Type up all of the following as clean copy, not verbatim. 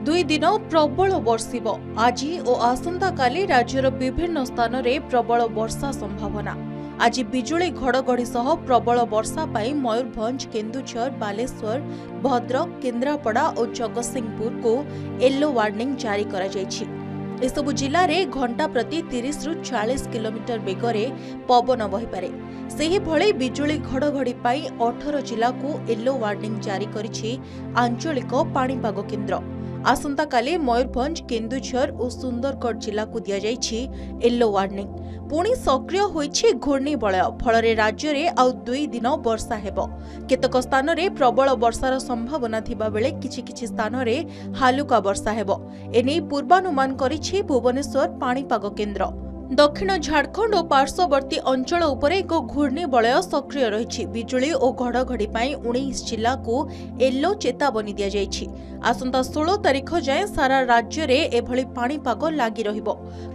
दुई दिन प्रबल बर्षिब आज और आसंता काली राज्यर विभिन्न स्थान में प्रबल वर्षा संभावना। आज बिजुली घड़घड़ी सह प्रबल वर्षा पाई मयूरभंज, केन्दुझर, बालेश्वर, भद्रक, केन्द्रापड़ा और जगतसिंहपुर को येलो वार्निंग जारी करा जायछि। एसबु जिले में घंटा प्रति 30 रु 40 किलोमीटर बेगरे पवन बहिपारे। सेही भली बिजुली घड़घड़ी पाई 18 जिला को येलो वार्निंग जारी करिछि आंचलिक पाणीपाग केन्द्र। आसंता काली मयूरभंज, केन्दुझर और सुंदरगढ़ जिला को दिया जायछि येलो वार्निंग। पुणी सक्रिय होइछि घूर्णिबलय, फल राज्य में आउ 2 दिन वर्षा हेबो। केतक स्थान में प्रबल वर्षार संभावना थिबा बेले किछि स्थान में हालुका वर्षा हेबो। एने पूर्वानुमान करिछि भुवनेश्वर पाणीपाग केन्द्र। दक्षिण झारखंड और पार्श्ववर्ती अंचल उपरे एक घूर्णिबलय सक्रिय रही। बिजुली और घड़घड़ी 19 जिला को येलो चेतावनी दिया जायछि। आसंता 16 तारीख जाए सारा राज्य में एभली पाणीपाग लागी रहिबो।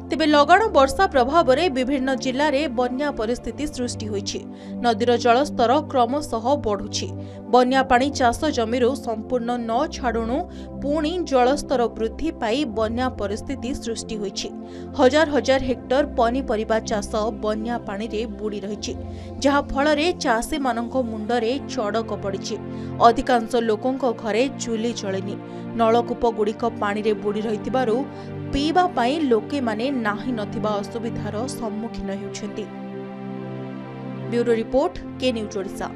तेबे लगाण वर्षा प्रभाव में विभिन्न जिले में बन्या परिस्थिति सृष्टि होइछि। नदीर जलस्तर क्रमशः बढ़ुछि। बन्या पानी चाष जमी संपूर्ण न छाड़ुणु पुणी जलस्तर वृद्धि पाई बन्या परिस्थिति सृष्टि होइछि। हजार हजार हेक्टर पनीपरिबा चाष बन्या पानी रे बुड़ी रहिछि, जहा फल रे चाषी मानक मुंडरे चड़क पड़िछि। अधिकांश लोकंक घरे चुली चलेनी। नलकूप गुड़िक पानी रे बुड़ी रहितिबारु पीवा पाई लोके माने नाही नथिबा असुविधार सम्मुखीन हेउछन्ति। ब्यूरो रिपोर्ट, के न्यूज ओडिशा।